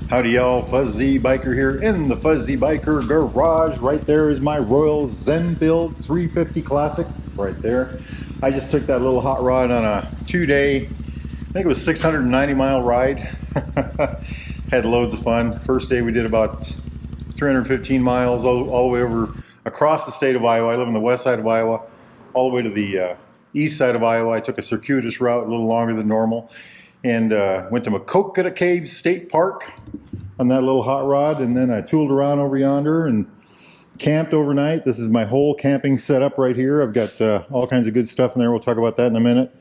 Howdy y'all, Fuzzy Biker here in the Fuzzy Biker garage. Right there is my Royal Enfield 350 Classic right there. I just took that little hot rod on a 2-day, I think it was 690-mile ride. Had loads of fun. First day we did about 315 miles all the way over across the state of Iowa. I live on the west side of Iowa, all the way to the east side of Iowa. I took a circuitous route, a little longer than normal, and went to Maquoketa Caves State Park on that little hot rod, and then I tooled around over yonder and camped overnight. This is my whole camping setup right here. I've got all kinds of good stuff in there. We'll talk about that in a minute.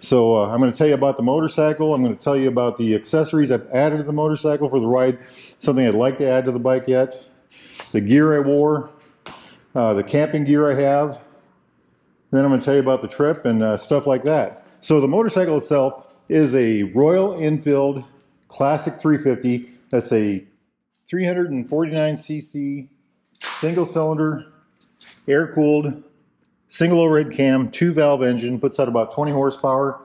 So I'm going to tell you about the motorcycle. I'm going to tell you about the accessories I've added to the motorcycle for the ride, something I'd like to add to the bike yet, the gear I wore, the camping gear I have. Then I'm going to tell you about the trip and stuff like that. So the motorcycle itself is a Royal Enfield Classic 350. That's a 349cc single cylinder, air-cooled, single overhead cam, 2-valve engine, puts out about 20 horsepower,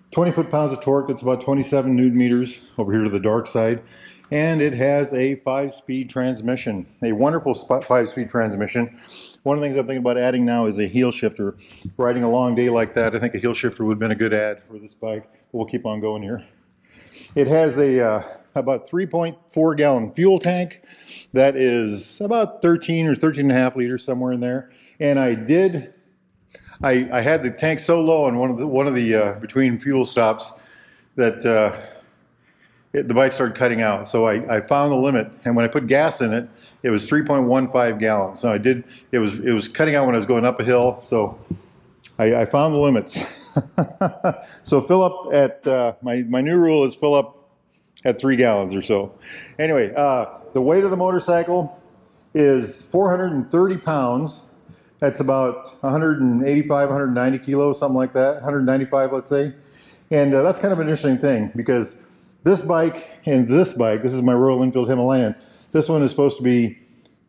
20 foot-pounds of torque. That's about 27 newton meters over here to the dark side. And it has a 5-speed transmission, a wonderful 5-speed transmission. One of the things I'm thinking about adding now is a heel shifter. Riding a long day like that, I think a heel shifter would have been a good add for this bike. But we'll keep on going here. It has a about 3.4 gallon fuel tank that is about 13 or 13 and a half liters, somewhere in there. And I had the tank so low on one of the between fuel stops that the bike started cutting out. So I found the limit, and when I put gas in it, it was 3.15 gallons. So it was cutting out when I was going up a hill. So I found the limits. So fill up at my new rule is fill up at 3 gallons or so. Anyway, the weight of the motorcycle is 430 pounds. That's about 185, 190 kilos, something like that, 195, let's say. And that's kind of an interesting thing, because this bike and this bike, this is my Royal Enfield Himalayan, this one is supposed to be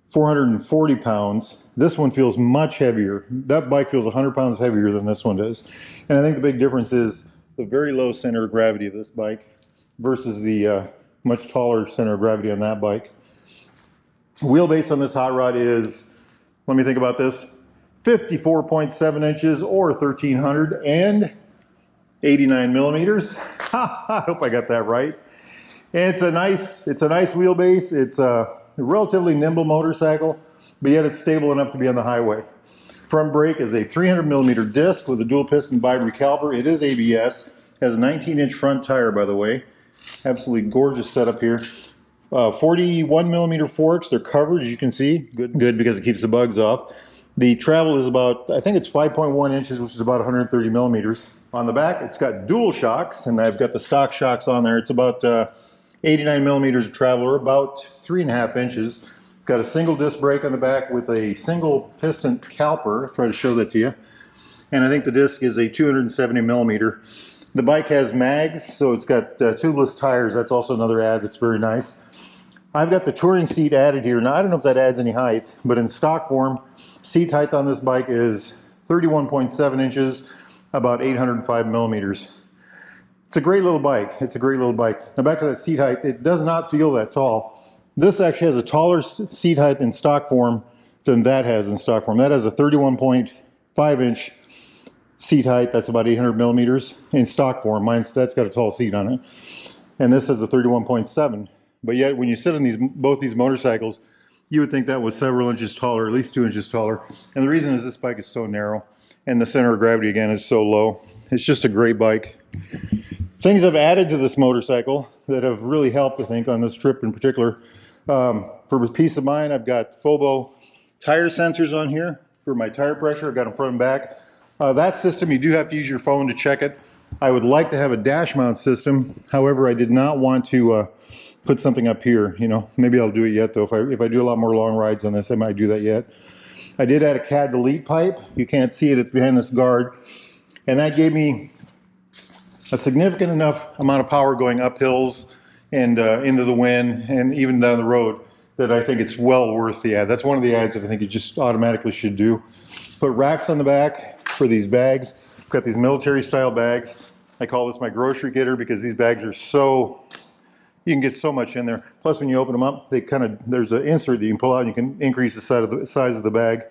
440 pounds. This one feels much heavier. That bike feels 100 pounds heavier than this one does. And I think the big difference is the very low center of gravity of this bike versus the much taller center of gravity on that bike. Wheelbase on this hot rod is, let me think about this, 54.7 inches or 1,389 millimeters. I hope I got that right. And it's a nice wheelbase. It's a relatively nimble motorcycle, but yet it's stable enough to be on the highway. Front brake is a 300 millimeter disc with a dual piston vibra caliper. It is ABS. Has a 19-inch front tire, by the way. Absolutely gorgeous setup here. 41 millimeter forks. They're covered, as you can see. Good because it keeps the bugs off. The travel is about, I think it's 5.1 inches, which is about 130 millimeters. On the back, it's got dual shocks, and I've got the stock shocks on there. It's about 89 millimeters of travel, or about 3.5 inches. It's got a single disc brake on the back with a single piston caliper. I'll try to show that to you. And I think the disc is a 270 millimeter. The bike has mags, so it's got tubeless tires. That's also another add that's very nice. I've got the touring seat added here. Now, I don't know if that adds any height, but in stock form, seat height on this bike is 31.7 inches, about 805 millimeters. It's a great little bike. It's a great little bike. Now, back to that seat height, it does not feel that tall. This actually has a taller seat height in stock form than that has in stock form. That has a 31.5 inch seat height. That's about 800 millimeters in stock form. That's got a tall seat on it. And this has a 31.7. But yet, when you sit on both these motorcycles, you would think that was several inches taller, at least 2 inches taller. And the reason is this bike is so narrow, and the center of gravity, again, is so low. It's just a great bike. Things I've added to this motorcycle that have really helped, I think, on this trip in particular. For peace of mind, I've got Fobo tire sensors on here for my tire pressure. I've got them front and back. That system, you do have to use your phone to check it. I would like to have a dash mount system. However, I did not want to put something up here. You know, maybe I'll do it yet, though. If I do a lot more long rides on this, I might do that yet. I did add a CAD delete pipe. You can't see it. It's behind this guard. And that gave me a significant enough amount of power going up hills and into the wind and even down the road that I think it's well worth the ad. That's one of the ads that I think you just automatically should do. Put racks on the back for these bags. I've got these military style bags. I call this my grocery getter because these bags are so, you can get so much in there. Plus when you open them up, they kind of, there's an insert that you can pull out and you can increase the size of the bag.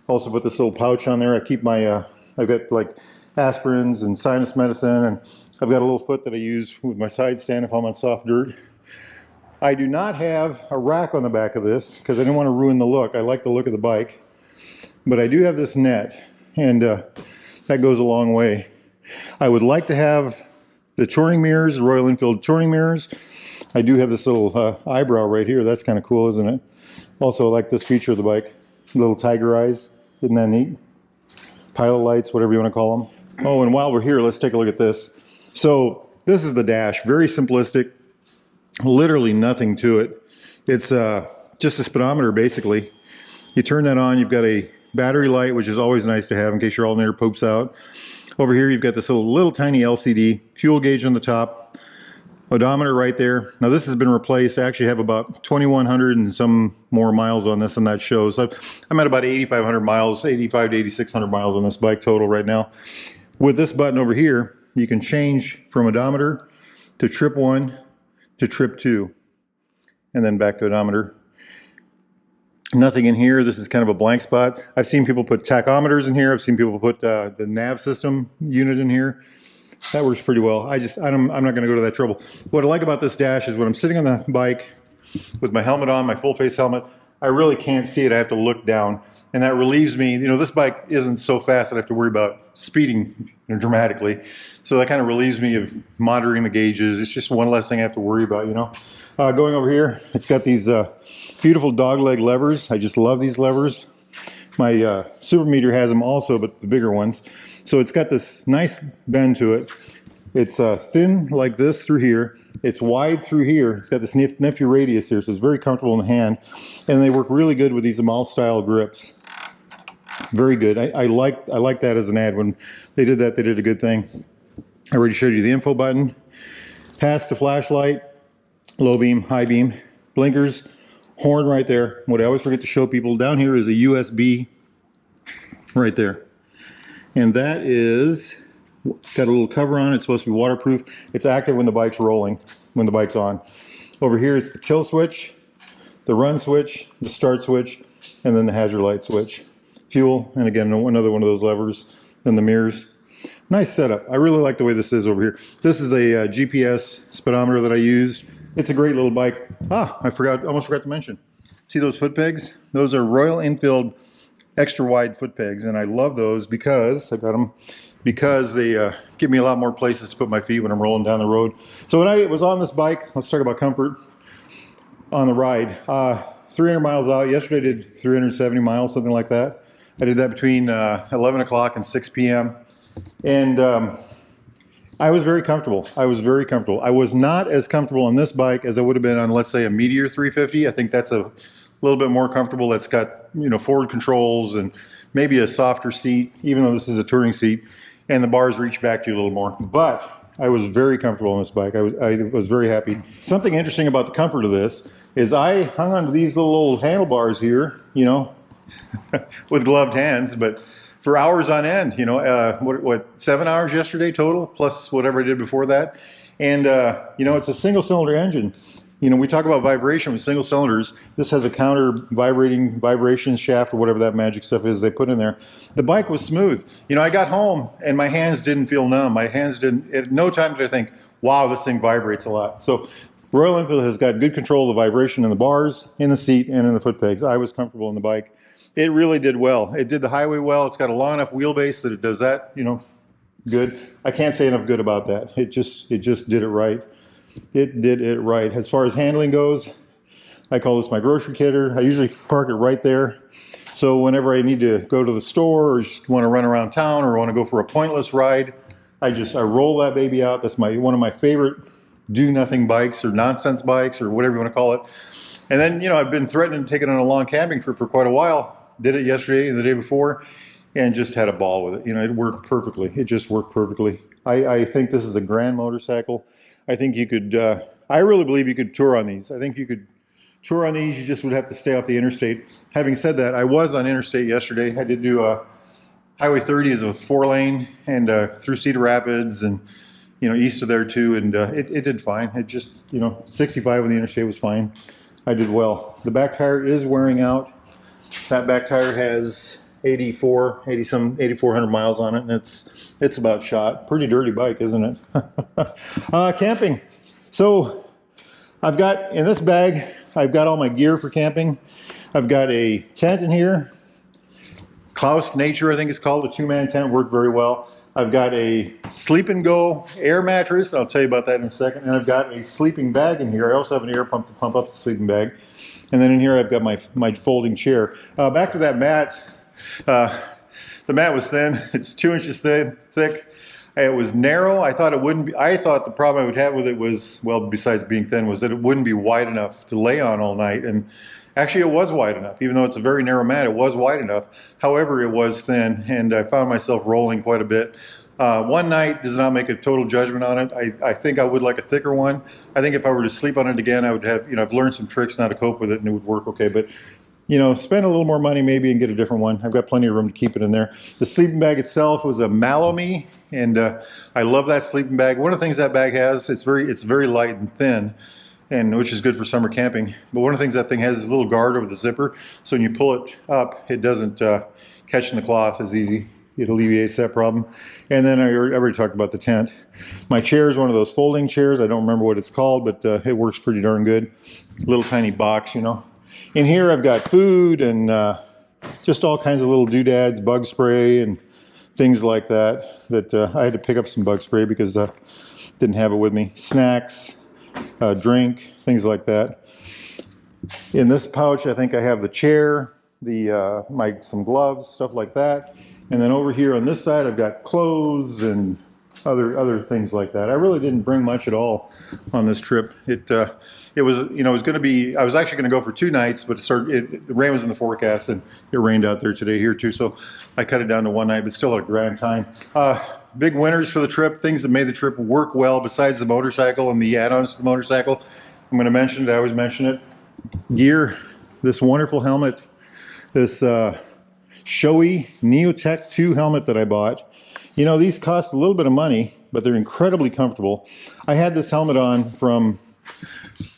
Also put this little pouch on there. I keep my, I've got like aspirins and sinus medicine, and I've got a little foot that I use with my side stand if I'm on soft dirt. I do not have a rack on the back of this because I didn't want to ruin the look. I like the look of the bike. But I do have this net, and that goes a long way. I would like to have the touring mirrors, the Royal Enfield touring mirrors. I do have this little eyebrow right here. That's kind of cool, isn't it? Also, I like this feature of the bike. Little tiger eyes. Isn't that neat? Pilot lights, whatever you want to call them. Oh, and while we're here, let's take a look at this. So this is the dash. Very simplistic. Literally nothing to it. It's just a speedometer, basically. You turn that on, you've got a battery light, which is always nice to have in case your alternator poops out. Over here, you've got this little tiny LCD, fuel gauge on the top, odometer right there. Now this has been replaced. I actually have about 2,100 and some more miles on this than that shows. I'm at about 8,500 miles, 85 to 8,600 miles on this bike total right now. With this button over here, you can change from odometer to trip 1 to trip 2, and then back to odometer. Nothing in here. This is kind of a blank spot. I've seen people put tachometers in here. I've seen people put the nav system unit in here. That works pretty well. I'm not going to go to that trouble. What I like about this dash is when I'm sitting on the bike with my helmet on, my full face helmet, I really can't see it. I have to look down, and that relieves me. You know, this bike isn't so fast that I have to worry about speeding dramatically. So that kind of relieves me of monitoring the gauges. It's just one less thing I have to worry about, you know. Going over here, it's got these beautiful dogleg levers. I just love these levers. My super meter has them also, but the bigger ones. So it's got this nice bend to it. It's thin like this through here. It's wide through here. It's got this nifty radius here, so it's very comfortable in the hand. And they work really good with these Amal style grips. Very good. I like that as an ad. When they did that, they did a good thing. I already showed you the info button. Pass to flashlight, low beam, high beam, blinkers, horn right there. What I always forget to show people down here is a USB right there. And that is got a little cover on it. It's supposed to be waterproof. It's active when the bike's rolling, when the bike's on. Over here is the kill switch, the run switch, the start switch, and then the hazard light switch. Fuel, and again, another one of those levers, then the mirrors. Nice setup. I really like the way this is over here. This is a GPS speedometer that I used. It's a great little bike. Almost forgot to mention. See those foot pegs? Those are Royal Enfield extra wide foot pegs, and I love those because I got them because they give me a lot more places to put my feet when I'm rolling down the road. So when I was on this bike, let's talk about comfort on the ride. 300 miles out. Yesterday I did 370 miles, something like that. I did that between 11 o'clock and 6 p.m. And I was very comfortable. I was not as comfortable on this bike as I would have been on, let's say, a Meteor 350. I think that's a little bit more comfortable. It's got, you know, forward controls and maybe a softer seat, even though this is a touring seat, and the bars reach back to you a little more. But I was very comfortable on this bike. I was very happy. Something interesting about the comfort of this is I hung onto these little handlebars here, you know, with gloved hands, but for hours on end, you know, what 7 hours yesterday total, plus whatever I did before that. And, you know, it's a single cylinder engine. You know, we talk about vibration with single cylinders. This has a counter vibration shaft or whatever that magic stuff is they put in there. The bike was smooth. You know, I got home and my hands didn't feel numb. My hands didn't, at no time did I think, wow, this thing vibrates a lot. So Royal Enfield has got good control of the vibration in the bars, in the seat, and in the foot pegs. I was comfortable in the bike. It really did well. It did the highway well. It's got a long enough wheelbase that it does that, you know, good. I can't say enough good about that. It just did it right. It did it right. As far as handling goes, I call this my grocery getter. I usually park it right there. So whenever I need to go to the store or just want to run around town or want to go for a pointless ride, I roll that baby out. That's one of my favorite do-nothing bikes or nonsense bikes or whatever you want to call it. And then, you know, I've been threatening to take it on a long camping trip for quite a while. Did it yesterday and the day before and just had a ball with it. You know, it worked perfectly. It just worked perfectly. I think this is a grand motorcycle. I think you could, I really believe you could tour on these. I think you could tour on these. You just would have to stay off the interstate. Having said that, I was on interstate yesterday. I did do Highway 30 as a 4-lane and through Cedar Rapids and you know, east of there too, and it did fine. It just, you know, 65 on the interstate was fine. I did well. The back tire is wearing out. That back tire has 8,400 miles on it, and it's about shot. Pretty dirty bike, isn't it? Camping. So I've got, in this bag, I've got all my gear for camping. I've got a tent in here. Klaus Nature, I think it's called, a 2-man tent, worked very well. I've got a Sleep and Go air mattress. I'll tell you about that in a second. And I've got a sleeping bag in here. I also have an air pump to pump up the sleeping bag. And then in here I've got my folding chair. Back to that mat. The mat was thin. It's 2 inches thick. It was narrow. I thought it wouldn't be. I thought the problem I would have with it was, well, besides being thin, was that it wouldn't be wide enough to lay on all night. And actually, it was wide enough. Even though it's a very narrow mat, it was wide enough. However, it was thin, and I found myself rolling quite a bit. One night does not make a total judgment on it. I think I would like a thicker one. I think if I were to sleep on it again, I would have, you know, I've learned some tricks now to cope with it, and it would work okay. But, you know, spend a little more money maybe and get a different one. I've got plenty of room to keep it in there. The sleeping bag itself was a Mallow-Me, and I love that sleeping bag. One of the things that bag has, it's very light and thin, and which is good for summer camping. But one of the things that thing has is a little guard over the zipper, so when you pull it up, it doesn't catch in the cloth as easy. It alleviates that problem. And then I already talked about the tent. My chair is one of those folding chairs. I don't remember what it's called, but it works pretty darn good. Little tiny box, you know. In here I've got food and just all kinds of little doodads, bug spray and things like that. I had to pick up some bug spray because I didn't have it with me. Snacks, drink, things like that. In this pouch I think I have the chair, some gloves, stuff like that. And then over here on this side I've got clothes and other things like that. I really didn't bring much at all on this trip. It was, you know, it was going to be, I was actually going to go for 2 nights, but the rain was in the forecast, and it rained out there today here too, so I cut it down to 1 night, but still had a grand time. Big winners for the trip, things that made the trip work well besides the motorcycle and the add-ons to the motorcycle. I'm going to mention it, I always mention it. Gear, this wonderful helmet, this Shoei Neotech 2 helmet that I bought. You know, these cost a little bit of money, but they're incredibly comfortable. I had this helmet on from,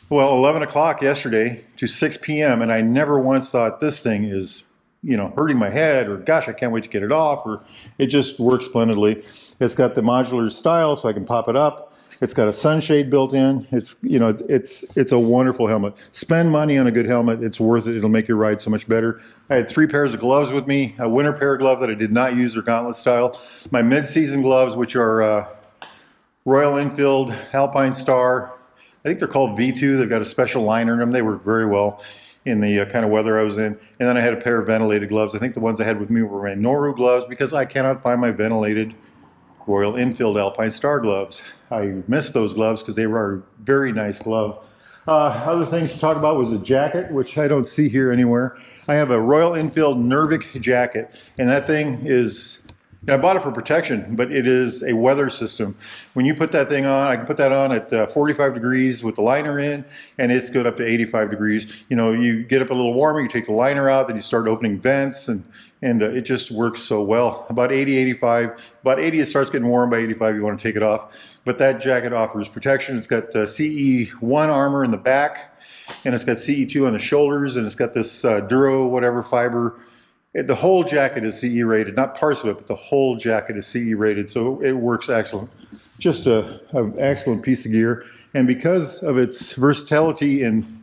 well, 11 o'clock yesterday to 6 p.m. and I never once thought this thing is, you know, hurting my head, or gosh, I can't wait to get it off, or it just works splendidly. It's got the modular style so I can pop it up. It's got a sunshade built in. It's, you know, it's a wonderful helmet. Spend money on a good helmet. It's worth it. It'll make your ride so much better. I had 3 pairs of gloves with me. A winter pair of gloves that I did not use, or gauntlet style. My mid-season gloves, which are Royal Enfield Alpine Star. I think they're called V2. They've got a special liner in them. They work very well in the kind of weather I was in. And then I had a pair of ventilated gloves. I think the ones I had with me were my Noru gloves, because I cannot find my ventilated Royal Enfield Alpine Star gloves. I missed those gloves because they were a very nice glove. Other things to talk about was a jacket, which I don't see here anywhere. I have a Royal Enfield Nervik jacket, and that thing is, and I bought it for protection, but it is a weather system. When you put that thing on, I can put that on at 45 degrees with the liner in, and it's good up to 85 degrees. You know, you get up a little warmer, you take the liner out, then you start opening vents, and it just works so well. About 80, 85, about 80 it starts getting warm, by 85 you want to take it off. But that jacket offers protection. It's got CE1 armor in the back, and it's got CE2 on the shoulders, and it's got this Duro whatever fiber. The whole jacket is CE rated, not parts of it, but the whole jacket is CE rated, so it works excellent. Just an excellent piece of gear, and because of its versatility in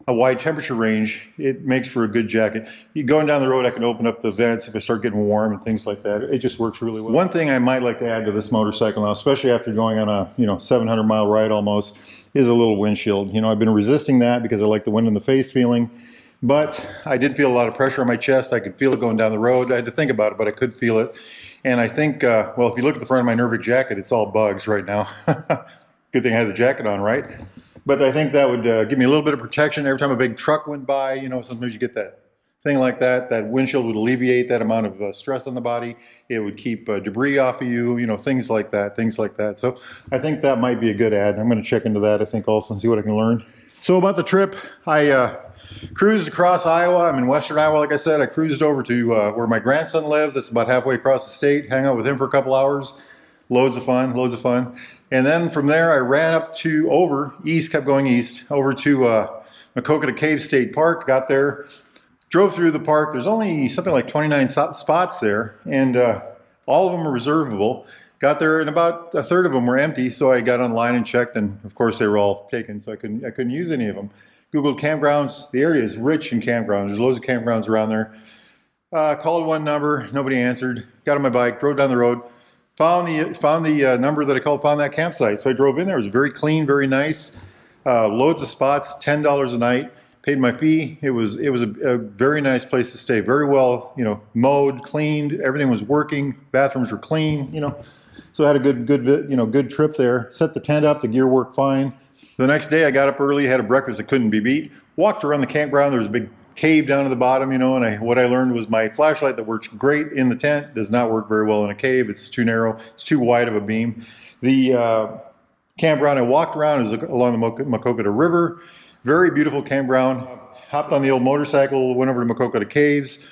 a wide temperature range, it makes for a good jacket. Going down the road, I can open up the vents if I start getting warm and things like that. It just works really well. One thing I might like to add to this motorcycle now, especially after going on a 700-mile ride almost, is a little windshield. You know, I've been resisting that because I like the wind in the face feeling. But I did feel a lot of pressure on my chest. I could feel it going down the road. I had to think about it, but I could feel it. And I think, well, if you look at the front of my Nervik jacket, it's all bugs right now. Good thing I had the jacket on, right? But I think that would give me a little bit of protection. Every time a big truck went by, you know, sometimes you get that thing like that. That windshield would alleviate that amount of stress on the body. It would keep debris off of you, you know, things like that. So I think that might be a good ad. I'm going to check into that, I think, also, and see what I can learn. So about the trip, I cruised across Iowa. I'm in western Iowa, like I said. I cruised over to where my grandson lives. That's about halfway across the state. Hang out with him for a couple hours. Loads of fun, loads of fun. And then from there, I ran up to kept going east, over to Maquoketa Cave State Park, got there, drove through the park. There's only something like 29 spots there, and all of them are reservable. Got there, and about a third of them were empty, so I got online and checked, and of course they were all taken, so I couldn't use any of them. Googled campgrounds. The area is rich in campgrounds. There's loads of campgrounds around there. Called one number, nobody answered. Got on my bike, drove down the road, found the number that I called, found that campsite. So I drove in there. It was very clean, very nice. Loads of spots, $10 a night. Paid my fee. It was a very nice place to stay. Very well, mowed, cleaned. Everything was working. Bathrooms were clean. So I had a good trip there. Set the tent up. The gear worked fine. The next day I got up early, had a breakfast that couldn't be beat. Walked around the campground. There was a big cave down at the bottom, and what I learned was my flashlight that works great in the tent does not work very well in a cave. It's too narrow. It's too wide of a beam. The campground I walked around is along the Maquoketa River. Very beautiful campground. Hopped on the old motorcycle, went over to Maquoketa Caves,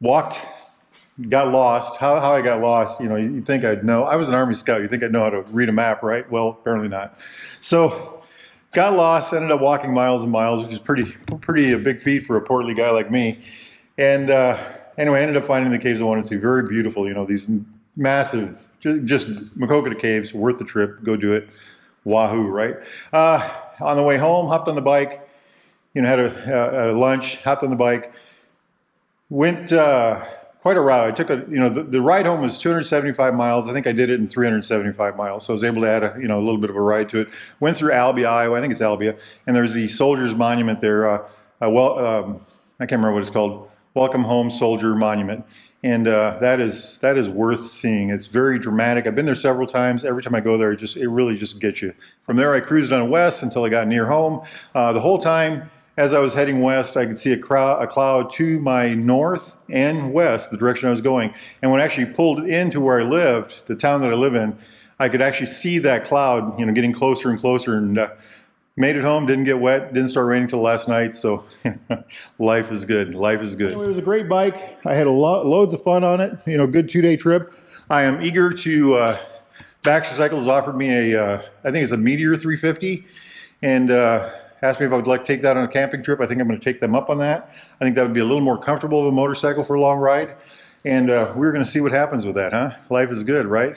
walked, got lost. How I got lost, you'd think I'd know. I was an Army Scout. You'd think I'd know how to read a map, right? Well, apparently not. So got lost, ended up walking miles and miles, which is pretty a big feat for a portly guy like me. And anyway, I ended up finding the caves I wanted to see. Very beautiful, these massive, just Maquoketa Caves, worth the trip. Go do it. Wahoo, right? On the way home, hopped on the bike, had a lunch, hopped on the bike, went quite a route. I took the ride home was 275 miles. I think I did it in 375 miles. So I was able to add a little bit of a ride to it. Went through Albia, Iowa. I think it's Albia. And there's the Soldiers Monument there. I can't remember what it's called. Welcome Home Soldier Monument. And that is worth seeing. It's very dramatic. I've been there several times. Every time I go there, it really just gets you. From there, I cruised on west until I got near home. The whole time, as I was heading west, I could see a cloud to my north and west, the direction I was going. And when I actually pulled into where I lived, the town that I live in, I could actually see that cloud, getting closer and closer. And made it home, didn't get wet, didn't start raining till last night. So life is good. Life is good. Anyway, it was a great bike. I had loads of fun on it. Good 2-day trip. I am eager to. Baxter Cycles offered me I think it's a Meteor 350, and asked me if I would like to take that on a camping trip. I think I'm going to take them up on that. I think that would be a little more comfortable of a motorcycle for a long ride. And we're going to see what happens with that, huh? Life is good, right?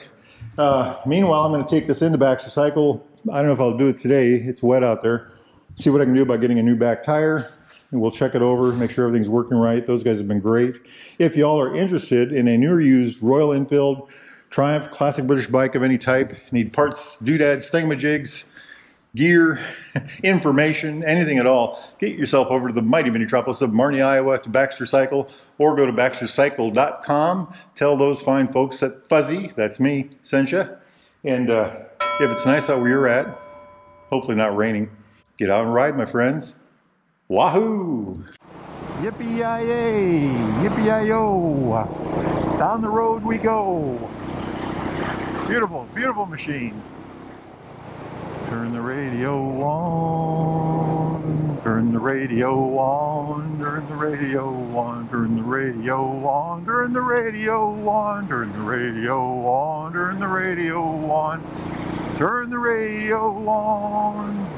Meanwhile, I'm going to take this into Baxter Cycle. I don't know if I'll do it today. It's wet out there. See what I can do about getting a new back tire. And we'll check it over, make sure everything's working right. Those guys have been great. If y'all are interested in a new or used Royal Enfield Triumph classic British bike of any type, need parts, doodads, thingamajigs, gear, information, anything at all, get yourself over to the mighty metropolis of Marnie, Iowa, to Baxter Cycle, or go to baxtercycle.com. Tell those fine folks that Fuzzy, that's me, sent you. And if it's nice out where you're at, hopefully not raining, get out and ride, my friends. Wahoo! Yippee-yi-yay! Yippee-yi-yo! Down the road we go! Beautiful, beautiful machine. Turn the radio on, turn the radio on, turn the radio on, turn the radio on, turn the radio on, turn the radio on, turn the radio on, turn the radio on.